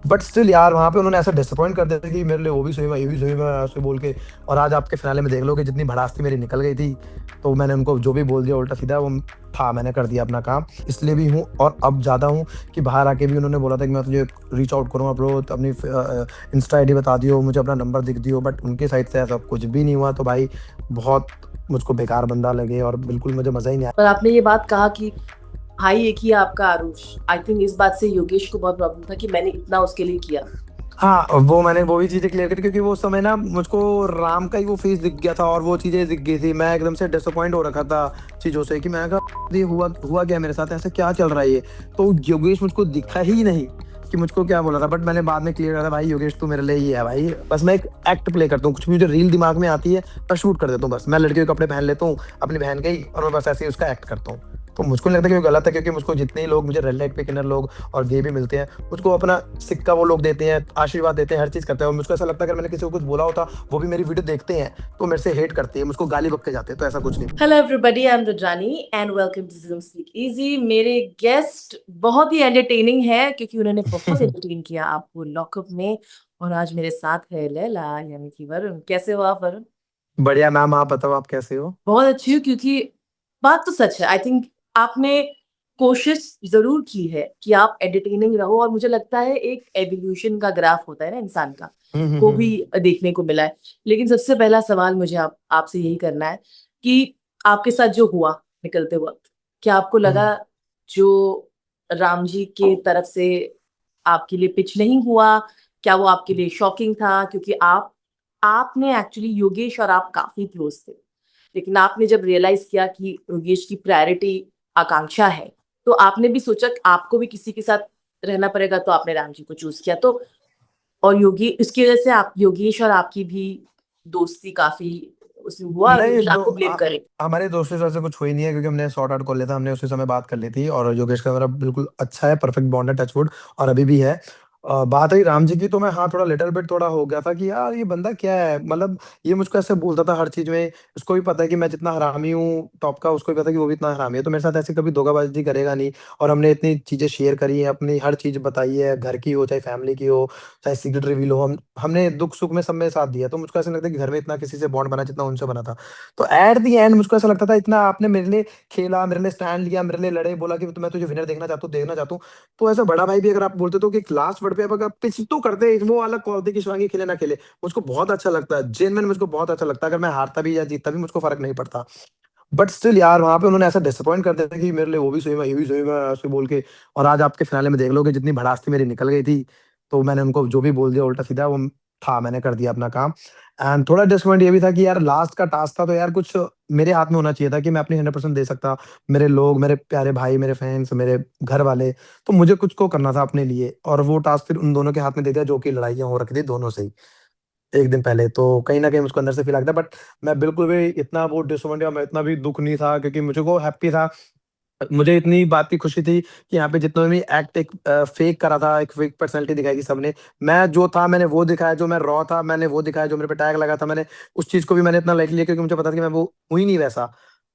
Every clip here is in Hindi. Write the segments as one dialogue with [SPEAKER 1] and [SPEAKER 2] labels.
[SPEAKER 1] बट स्टिल यार वहाँ पे उन्होंने ऐसा डिसअपॉइंट कर दिया था कि मेरे लिए वो भी सही है, ये भी सही है, ऐसे बोल के। और आज आपके फिनाले में देख लो कि जितनी भड़ास थी मेरी निकल गई थी। तो मैंने उनको जो भी बोल दिया उल्टा-सीधा वो था, मैंने कर दिया अपना काम। इसलिए भी हूँ और अब ज़्यादा हूँ कि बाहर आके भी उन्होंने बोला था कि मैं तुझे रीच आउट करूँगा ब्रो, तो अपनी इंस्टा आईडी बता दियो, मुझे अपना नंबर दिख दियो। बट उनकी साइड से ऐसा कुछ भी नहीं हुआ, तो भाई बहुत मुझको बेकार बंदा लगे और बिल्कुल मुझे मज़ा ही नहीं आया।
[SPEAKER 2] पर आपने ये बात कहा कि भाई एक ही है आपका आरुष। आई थिंक इस बात से योगेश को बहुत प्रॉब्लम था कि मैंने इतना उसके लिए किया।
[SPEAKER 1] हाँ, वो मैंने वो भी चीज़ें क्लियर करी क्योंकि वो समय ना मुझको राम का ही वो फेस दिख गया था और वो चीज़ें दिख गई थी। मैं एकदम से डिसअपॉइंट हो रखा था चीज़ों से कि मैंने कहा ये हुआ हुआ क्या मेरे साथ? ऐसा क्या चल रहा है ये? तो योगेश मुझको दिखा ही नहीं कि मुझको क्या बोला था। बट मैंने बाद में क्लियर करा था, भाई योगेश तू मेरे लिए ही है भाई। बस मैं एक एक्ट प्ले करता हूँ, कुछ भी मुझे रील दिमाग में आती है, मैं शूट कर देता हूँ बस। मैं लड़के के कपड़े पहन लेता हूँ, अपनी बहन के ही, और मैं बस ऐसे ही उसका एक्ट करता हूँ। तो मुझको नहीं लगता कि वो गलत है, क्योंकि मुझको जितने ही लोग मुझे रेड लाइट पे किन्नर लोग और गे भी मिलते हैं, मुझको अपना सिक्का वो लोग देते हैं, आशीर्वाद देते हैं, हर चीज़ करते हैं। और मुझको ऐसा लगता है अगर मैंने किसी को कुछ बोला होता, वो भी मेरी वीडियो देखते हैं, तो मेरे से हेट करते हैं, मुझको गाली बक के जाते हैं, तो ऐसा कुछ नहीं।
[SPEAKER 2] Hello everybody, I am Rudrani and welcome to Jim speak easy. मेरे गेस्ट बहुत ही एंटरटेनिंग है क्योंकि उन्होंने बहुत एंटरटेन किया आपको लॉकअप में। और आज मेरे साथ है लैला यानी कि वरुण। कैसे हो आप वरुण?
[SPEAKER 1] बढ़िया मैम, आप बताओ आप कैसे हो?
[SPEAKER 2] बहुत अच्छी हूँ क्योंकि बात तो सच है। आई थिंक आपने कोशिश ज़रूर की है कि आप एंटरटेनिंग रहो, और मुझे लगता है एक एवोल्यूशन का ग्राफ होता है ना इंसान का, वो भी
[SPEAKER 1] हम्म।
[SPEAKER 2] देखने को मिला है। लेकिन सबसे पहला सवाल मुझे आपसे यही करना है कि आपके साथ जो हुआ निकलते वक़्त, क्या आपको लगा
[SPEAKER 1] हम्म।
[SPEAKER 2] जो राम जी के तरफ से आपके लिए पिच नहीं हुआ, क्या वो आपके लिए शॉकिंग था? क्योंकि आपने एक्चुअली योगेश और आप काफ़ी क्लोज़ थे। लेकिन आपने जब रियलाइज किया कि योगेश की प्रायोरिटी आकांक्षा है, तो आपने भी सोचा कि आपको भी किसी के साथ रहना पड़ेगा, तो आपने राम जी को चूज़ किया। तो और योगी इसकी वजह से आप योगेश और आपकी भी दोस्ती काफ़ी उसमें हुआ, और
[SPEAKER 1] नहीं
[SPEAKER 2] योगेश आपको ब्लेम करे।
[SPEAKER 1] हमारे दोस्तों से ऐसे कुछ हुई नहीं है, क्योंकि हमने सॉर्ट आउट कर लिया था, हमने उसी समय बात कर ली थी। और योगेश का मेरा बिल्कुल अच्छा है, परफेक्ट बॉन्ड है, टचवुड, और अभी भी है। बात रही राम जी की, तो मैं हाँ थोड़ा लिटिल बिट थोड़ा हो गया था कि यार ये बंदा क्या है, मतलब ये मुझको ऐसे बोलता था हर चीज में। उसको भी पता है कि मैं जितना हरामी हूँ टॉप का, उसको भी पता है कि वो भी इतना हरामी है, तो मेरे साथ ऐसे कभी धोखाबाजी करेगा नहीं। और हमने इतनी चीजें शेयर करी है, अपनी हर चीज बताई है, घर की हो चाहे फैमिली की हो, चाहे सीक्रेट रिवील हो, हमने दुख सुख में सब में साथ दिया। तो मुझको ऐसा लगता है कि घर में इतना किसी से बॉन्ड बना जितना उनसे बना था। तो एट दी एंड मुझको ऐसा लगता था, इतना आपने मेरे लिए खेला, मेरे लिए स्टैंड लिया, मेरे लिए लड़े, बोला कि तो मैं तुझे विनर देखना चाहता हूँ, देखना चाहता हूँ। तो ऐसा बड़ा भाई भी अगर आप बोलते तो कि लास्ट वर्ड पे अब अगर पिच तो करते, वो अलग कॉल थी कि शिवांगी खेले ना खेले, मुझको बहुत अच्छा लगता है, जेन्युइन मुझको बहुत अच्छा लगता है। अगर मैं हारता भी या जीतता भी मुझको फर्क नहीं पड़ता। बट स्टिल यार वहाँ पे उन्होंने ऐसा डिसअपॉइंट कर दिया था कि मेरे लिए वो भी सही है, ये भी सही है, ऐसे बोल के। और आज आपके फिनाले में देख लो कि जितनी भड़ास थी मेरी निकल गई थी। तो मैंने उनको जो भी बोल दिया उल्टा सीधा वो था, मैंने कर दिया अपना काम। एंड थोड़ा डिसअपॉइंट ये भी था कि यार लास्ट का टास्क था, तो यार कुछ मेरे हाथ में होना चाहिए था कि मैं अपनी 100% दे सकता। मेरे लोग, मेरे प्यारे भाई, मेरे फैंस, मेरे घर वाले, तो मुझे कुछ को करना था अपने लिए, और वो टास्क फिर उन दोनों के हाथ में दे दिया, जो कि लड़ाइयाँ हो रखी थी दोनों से ही 1 दिन पहले। तो कहीं न कहीं मुझको अंदर से फ़ील आता है, बट मैं बिल्कुल भी इतना वो डिसअपॉइंट या मैं इतना भी दुःख नहीं था, क्योंकि मुझको हैप्पी था। मुझे इतनी बात की खुशी थी कि यहाँ पे जितने भी एक्ट एक फ़ेक करा था, एक फ़ेक पर्सनैलिटी दिखाई थी सबने। मैं जो था मैंने वो दिखाया, जो मैं रॉ था मैंने वो दिखाया, जो मेरे पे टैग लगा था मैंने उस चीज़ को भी मैंने इतना लाइटली लिया, क्योंकि मुझे पता था कि मैं वो हूँ ही नहीं वैसा।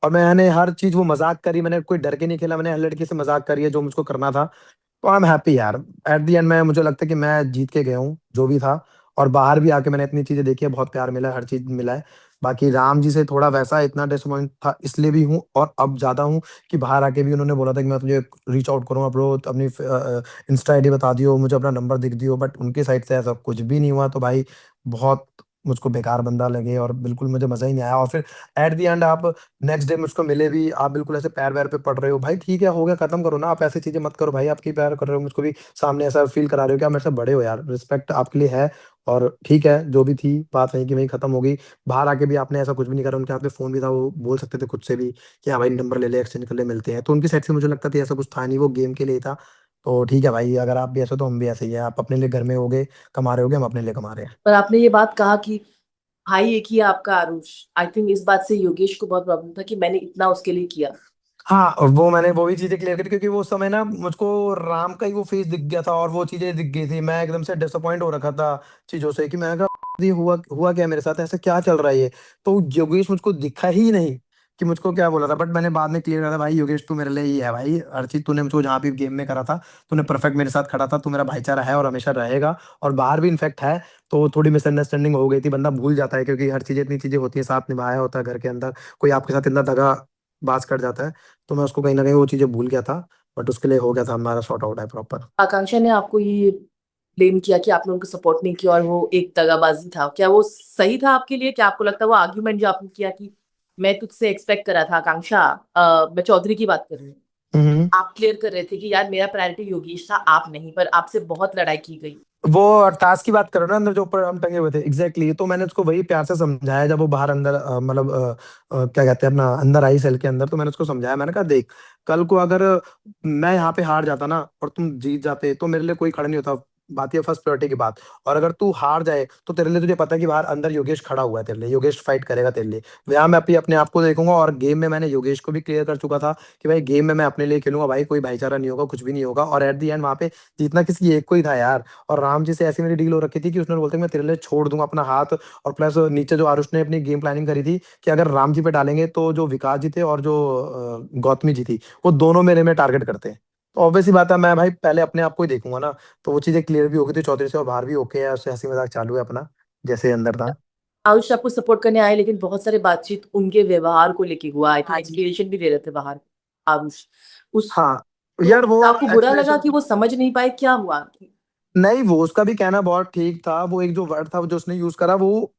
[SPEAKER 1] और मैंने हर चीज़ वो मज़ाक करी, मैंने कोई डर के नहीं खेला, मैंने हर लड़की से मज़ाक करी है जो मुझको करना था। तो आई एम हैप्पी यार। एट द एंड में मुझे लगता है कि मैं जीत के गया हूँ, जो भी था। और बाहर भी आके मैंने इतनी चीज़ें देखी है, बहुत प्यार मिला है, हर चीज़ मिला है। बाकी राम जी से थोड़ा वैसा इतना डिसअपॉइंट था, इसलिए भी हूँ और अब ज़्यादा हूँ कि बाहर आके भी उन्होंने बोला था कि मैं तुझे रीच आउट करूँगा ब्रो, तो अपनी इंस्टा आईडी बता दियो, मुझे अपना नंबर दिख दियो। बट उनकी साइड से ऐसा कुछ भी नहीं हुआ, तो भाई बहुत मुझको बेकार बंदा लगे और बिल्कुल मुझे मज़ा ही नहीं आया। और फिर एट द एंड आप नेक्स्ट डे मुझको मिले भी, आप बिल्कुल ऐसे पैर-वैर पे पड़ रहे हो। भाई ठीक है, हो गया, खत्म करो ना, आप ऐसी चीज़ें मत करो भाई, आप क्यों प्यार कर रहे हो? मुझको भी सामने ऐसा फ़ील करा रहे हो कि आप मेरे से बड़े हो यार, रिस्पेक्ट आपके लिए है। और ठीक है, जो भी थी बात वहीं की वहीं खत्म हो गई। बाहर आके भी आपने ऐसा कुछ भी नहीं करा, उनके हाथ में फ़ोन भी था, वो बोल सकते थे खुद से भी कि हाँ भाई नंबर ले ले, एक्सचेंज कर ले, मिलते हैं। तो उनकी साइड से मुझे लगता था ऐसा कुछ था नहीं, वो गेम के लिए ही था। तो ठीक है भाई, अगर आप भी ऐसे हो तो हम भी ऐसे ही हैं। आप अपने लिए घर में होगे, कमा रहे होगे, हम अपने लिए कमा रहे हैं।
[SPEAKER 2] पर आपने ये बात कहा कि भाई एक ही है आपका आरुष। आई थिंक इस बात से योगेश को बहुत प्रॉब्लम था कि मैंने इतना उसके लिए किया।
[SPEAKER 1] हाँ, और वो मैंने वो भी चीज़ें क्लियर करी, क्योंकि वो समय ना मुझको राम का ही वो फेस दिख गया था और वो चीज़ें दिख गई थी। मैं एकदम से डिसअपॉइंट हो रखा था चीज़ों से कि मैंने कहा ये हुआ हुआ क्या मेरे साथ? ऐसा क्या चल रहा है ये? तो योगेश मुझको दिखा ही नहीं कि मुझको क्या बोला था, बट मैंने बाद में क्लियर करा था, भाई योगेश तू मेरे लिए ही है भाई, हर चीज तूने मुझको जहाँ भी गेम में करा था तूने परफेक्ट मेरे साथ खड़ा था, तू मेरा भाईचारा है और हमेशा रहेगा, और बाहर भी इनफेक्ट है। तो थोड़ी मिसअंडरस्टैंडिंग हो गई थी, बंदा भूल जाता है क्योंकि हर चीजें इतनी चीजें होती है, साथ निभाया होता है घर के अंदर, कोई आपके साथ इतना दगा बाज कर जाता है। तो मैं उसको कहीं ना कहीं वो चीजें भूल गया था, बट उसके लिए हो गया था, हमारा सॉर्ट आउट है प्रॉपर।
[SPEAKER 2] आकांक्षा ने आपको ये ब्लेम किया कि आपने उनको सपोर्ट नहीं किया और वो एक दगाबाजी था, क्या वो सही था आपके लिए? क्या आपको लगता है वो आर्ग्यूमेंट जो आपने किया कि मैं तुझसे एक्सपेक्ट करा था आकांक्षा, मैं चौधरी की बात कर रही हूँ,
[SPEAKER 1] हम्म।
[SPEAKER 2] आप क्लियर कर रहे थे कि यार मेरा प्रायोरिटी योगेश था, आप नहीं, पर आपसे बहुत लड़ाई की गई।
[SPEAKER 1] वो टास्क की बात करो ना, अंदर जो ऊपर हम टंगे हुए थे, एग्जैक्टली exactly। तो मैंने उसको वही प्यार से समझाया जब वो बाहर अंदर मतलब क्या कहते हैं अपना अंदर आई सेल के अंदर, तो मैंने उसको समझाया, मैंने कहा देख, कल को अगर मैं यहाँ पे हार जाता ना और तुम जीत जाते तो मेरे लिए कोई खड़ा नहीं होता, बात ये फर्स्ट प्रायोरिटी की बात। और अगर तू हार जाए तो तेरे लिए, तुझे पता है कि बाहर अंदर योगेश खड़ा हुआ है तेरे लिए, योगेश फाइट करेगा तेरे लिए, यहाँ मैं अपने आप को देखूंगा। और गेम में मैंने योगेश को भी क्लियर कर चुका था कि भाई गेम में मैं अपने लिए खेलूंगा भाई, कोई भाईचारा नहीं होगा, कुछ भी नहीं होगा। और एट दी एंड वहां पे जीतना किसी एक को ही था यार। और राम जी से ऐसी मेरी डील हो रखी थी कि उसने बोलते कि मैं तेरे लिए छोड़ दूंगा अपना हाथ। और प्लस नीचे जो आरुष ने अपनी गेम प्लानिंग करी थी कि अगर राम जी पे डालेंगे तो जो विकास जी थे और जो गौतमी जी थी, वो दोनों मेरे में टारगेट करते हैं। तो ऑब्वियस सी बात है, मैं भाई पहले अपने आप को ही देखूंगा ना। तो वो चीजें क्लियर भी हो गई थी चौधरी से, और बाहर भी ओके है, उससे हंसी मजाक चालू है अपना, जैसे अंदर था।
[SPEAKER 2] आयुष आपको सपोर्ट करने आए, लेकिन बहुत सारे बातचीत उनके व्यवहार को लेके हुआ, आई थिंक
[SPEAKER 1] हाँ जी।
[SPEAKER 2] एक्सप्लेनेशन भी दे रहे थे बाहर आयुष उस,
[SPEAKER 1] हाँ
[SPEAKER 2] तो
[SPEAKER 1] यार वो
[SPEAKER 2] आपको बुरा लगा
[SPEAKER 1] एक्सप्लेनेशन,
[SPEAKER 2] कि वो समझ नहीं पाए क्या हुआ?
[SPEAKER 1] नहीं वो उसका भी कहना बहुत ठीक था, वो एक जो वर्ड था जो उसने यूज करा, वो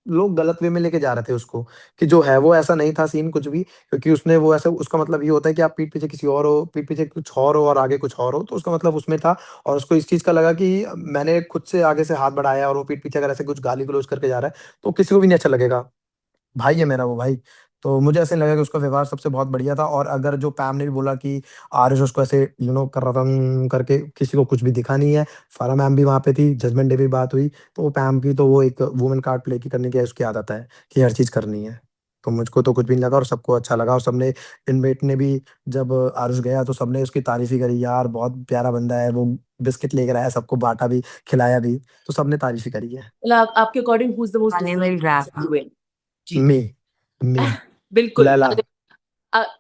[SPEAKER 1] लोग गलत वे में लेके जा रहे थे उसको, कि जो है वो ऐसा नहीं था सीन कुछ भी। क्योंकि उसने वो ऐसा, उसका मतलब ये होता है कि आप पीठ पीछे किसी और हो, पीठ पीछे कुछ और हो और आगे कुछ और हो, तो उसका मतलब उसमें था। और उसको इस चीज का लगा कि मैंने खुद से आगे से हाथ बढ़ाया और वो पीठ पीछे अगर ऐसे कुछ गाली गलौज करके जा रहा है तो किसी को भी नहीं अच्छा लगेगा। भाई है मेरा वो भाई। तो मुझे ऐसे लगा कि उसका व्यवहार सबसे बहुत बढ़िया था। और अगर जो पैम ने भी बोला कि आरुष उसको ऐसे कर रहा था करके, किसी को कुछ भी दिखा नहीं है। फारा मैम भी वहां पे थी, जजमेंट डे भी बात हुई, तो वो पैम की तो वो एक वुमेन कार्ड प्ले की करने की उसकी आदत है कि हर चीज करनी है। तो मुझको तो कुछ भी नहीं लगा और सबको अच्छा लगा। और सबने, इनमेट ने भी, जब आरुष गया तो सबने उसकी तारीफ ही करी, यार बहुत प्यारा बंदा है वो, बिस्किट लेकर आया, सबको बांटा भी, खिलाया भी। तो सबने तारीफ ही करी है।
[SPEAKER 2] मतलब आपके according who is the most deserving? जी।
[SPEAKER 1] मी मी
[SPEAKER 2] बिल्कुल,
[SPEAKER 1] लैला।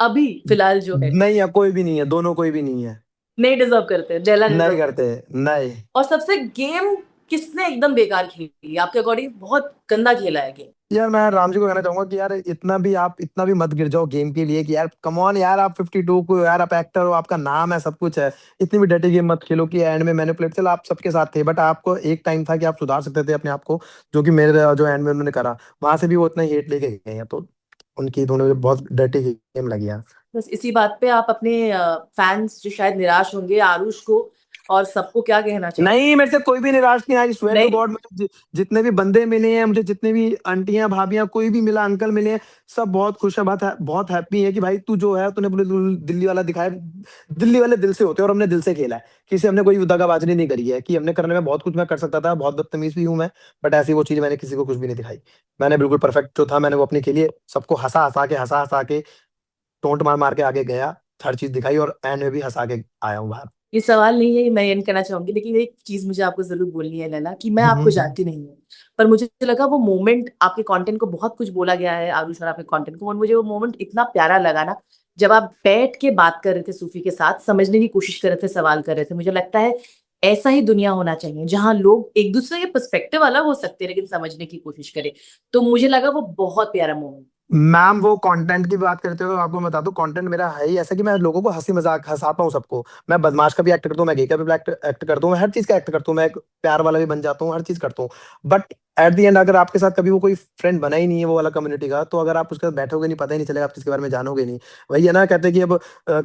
[SPEAKER 2] अभी फिलहाल जो है
[SPEAKER 1] नहीं है, कोई भी नहीं है, दोनों कोई भी नहीं है।
[SPEAKER 2] नहीं डिजर्व करते, डेला
[SPEAKER 1] नहीं
[SPEAKER 2] डिजर्व।
[SPEAKER 1] करते। नहीं।
[SPEAKER 2] और सबसे गेम किसने एकदम बेकार खेली आपके अकॉर्डिंग? बहुत गंदा खेला है गेम।
[SPEAKER 1] यार मैं राम जी को कहना चाहूंगा कि यार इतना भी मत गिर जाओ गेम के लिए, कि यार कम ऑन यार, आप 52 को, यार आप एक्टर हो, आपका नाम है, सब कुछ है। इतनी भी डर्टी गेम मत खेलो कि एंड में मैनिपुलेट। चलो आप सबके साथ थे, बट आपको एक टाइम था कि आप सुधार सकते थे अपने आप को, जो कि मेरे जो एंड में उन्होंने करा, वहां से भी वो इतना हेट लेके गए हैं। तो उनकी दोनों बहुत डर्टी गेम लगी यार।
[SPEAKER 2] बस इसी बात पे आप अपने फैंस जो शायद निराश होंगे आरुष को और सबको क्या कहना चाहोगे?
[SPEAKER 1] नहीं, मेरे से कोई भी निराश नहीं, आई स्वेयर टू
[SPEAKER 2] नहीं,
[SPEAKER 1] गॉड। मुझे जितने भी बंदे मिले हैं, मुझे जितने भी आंटियां भाभियां कोई भी मिला, अंकल मिले हैं, सब बहुत खुश है, बहुत हैप्पी है कि भाई तू जो है, तूने पूरे दिल्ली वाला दिखाया। दिल्ली वाले दिल से होते हैं और हमने दिल से खेला है, किसी हमने कोई दगाबाजी नहीं करी है। कि हमने करने में बहुत कुछ मैं कर सकता था, बहुत बदतमीज भी हूं मैं, बट ऐसी वो चीज मैंने किसी को कुछ भी नहीं दिखाई। मैंने बिल्कुल परफेक्ट जो था मैंने वो अपने खेली है, सबको हंसा हंसा के टोंट मार मार के आगे गया, हर चीज दिखाई, और एंड में भी हंसा के आया हूँ बाहर।
[SPEAKER 2] ये सवाल नहीं है, मैं एंड करना चाहूंगी, लेकिन एक चीज मुझे आपको जरूर बोलनी है लैला, कि मैं आपको
[SPEAKER 1] हम्म।
[SPEAKER 2] जानती नहीं हूँ, पर मुझे लगा वो मोमेंट, आपके कंटेंट को बहुत कुछ बोला गया है आरुष और आपके कंटेंट को, और मुझे वो मोमेंट इतना प्यारा लगा ना, जब आप बैठ के बात कर रहे थे सूफी के साथ, समझने की कोशिश कर रहे थे, सवाल कर रहे थे। मुझे लगता है ऐसा ही दुनिया होना चाहिए, जहां लोग एक दूसरे के पर्सपेक्टिव अलग हो सकते हैं लेकिन समझने की कोशिश करें। तो मुझे लगा वो बहुत प्यारा मोमेंट।
[SPEAKER 1] मैम वो कंटेंट की बात करते हो तो आपको बता दूं, कंटेंट मेरा है ही ऐसा कि मैं लोगों को हंसी मजाक हंसाता हूँ सबको। मैं बदमाश का भी एक्ट करता हूँ, मैं गे का भी एक्ट करता हूँ, मैं हर चीज का एक्ट करता हूँ, मैं एक प्यार वाला भी बन जाता हूँ, हर चीज करता हूँ। बट एट द एंड अगर आपके साथ कभी वो कोई फ्रेंड बना ही नहीं है वो वाला कम्युनिटी का, तो अगर आप उसके साथ बैठोगे नहीं, पता ही नहीं चलेगा, आप किसके बारे में जानोगे नहीं। वही है ना, कहते हैं कि अब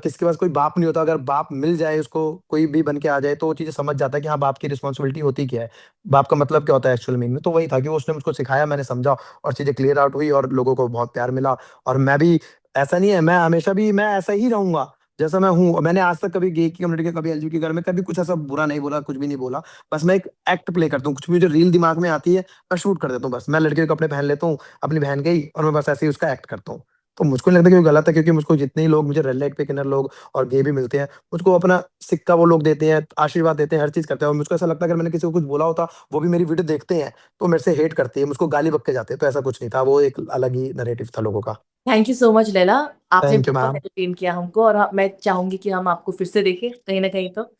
[SPEAKER 1] किसके पास कोई बाप नहीं होता, अगर बाप मिल जाए उसको, कोई भी बन के आ जाए, तो वो चीजें समझ जाता है कि हाँ बाप की रिस्पॉन्सिबिलिटी होती क्या है, बाप का मतलब क्या होता है एक्चुअल मीनिंग में। तो वही था कि वो उसने मुझको सिखाया, मैंने समझा, और चीजें क्लियर आउट हुई और लोगों को बहुत प्यार मिला। और मैं भी, ऐसा नहीं है, मैं हमेशा भी मैं ऐसा ही रहूंगा जैसा मैं हूँ। मैंने आज तक कभी गे की कम्युनिटी का, कभी एलजी के घर में कभी कुछ ऐसा बुरा नहीं बोला, कुछ भी नहीं बोला। बस मैं एक एक्ट प्ले करता हूँ, कुछ भी मुझे रील दिमाग में आती है मैं शूट कर देता हूँ। बस मैं लड़के के कपड़े पहन लेता हूँ, अपनी बहन के ही, और मैं बस ऐसे ही उसका एक्ट करता हूँ। तो मुझको नहीं लगता कि वो गलत है, क्योंकि मुझको जितने ही लोग मुझे रेड लाइट पे किन्नर लोग और गे भी मिलते हैं, मुझको अपना सिक्का वो लोग देते हैं, आशीर्वाद देते हैं, हर चीज़ करते हैं, और मुझको ऐसा लगता है अगर मैंने किसी को कुछ बोला होता, वो भी मेरी वीडियो देखते हैं, तो मेरे से हेट करते हैं, मुझको गाली बक के जाते हैं, तो ऐसा कुछ नहीं था, वो एक अलग ही नैरेटिव था लोगों का।
[SPEAKER 2] Thank you so much Laila, आपने
[SPEAKER 1] थैंक यू
[SPEAKER 2] बहुत
[SPEAKER 1] मैम।
[SPEAKER 2] एंटरटेन किया हमको, और मैं चाहूंगी कि हम आपको फिर से देखें कहीं ना कहीं, तो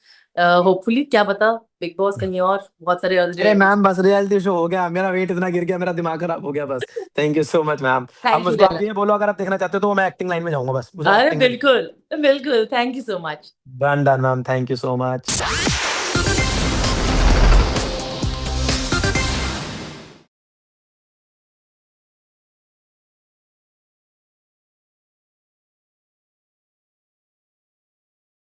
[SPEAKER 2] होपफुली, क्या पता, बिग बॉस कहीं और बहुत सारे और
[SPEAKER 1] अरे
[SPEAKER 2] रियलिटी।
[SPEAKER 1] मैम बस रियलिटी शो हो गया, मेरा वेट इतना गिर गया, मेरा दिमाग खराब हो गया बस। Thank you so much ma'am. अब
[SPEAKER 2] थैंक यू
[SPEAKER 1] मुझको आप
[SPEAKER 2] लैला।
[SPEAKER 1] ये बोलो, अगर आप देखना चाहते हो तो मैं एक्टिंग लाइन में जाऊंगा, बस मुझे
[SPEAKER 2] अरे
[SPEAKER 1] एक्टिंग में।
[SPEAKER 2] बिल्कुल, बिल्कुल, thank you so much.
[SPEAKER 1] Done done ma'am, thank you so much.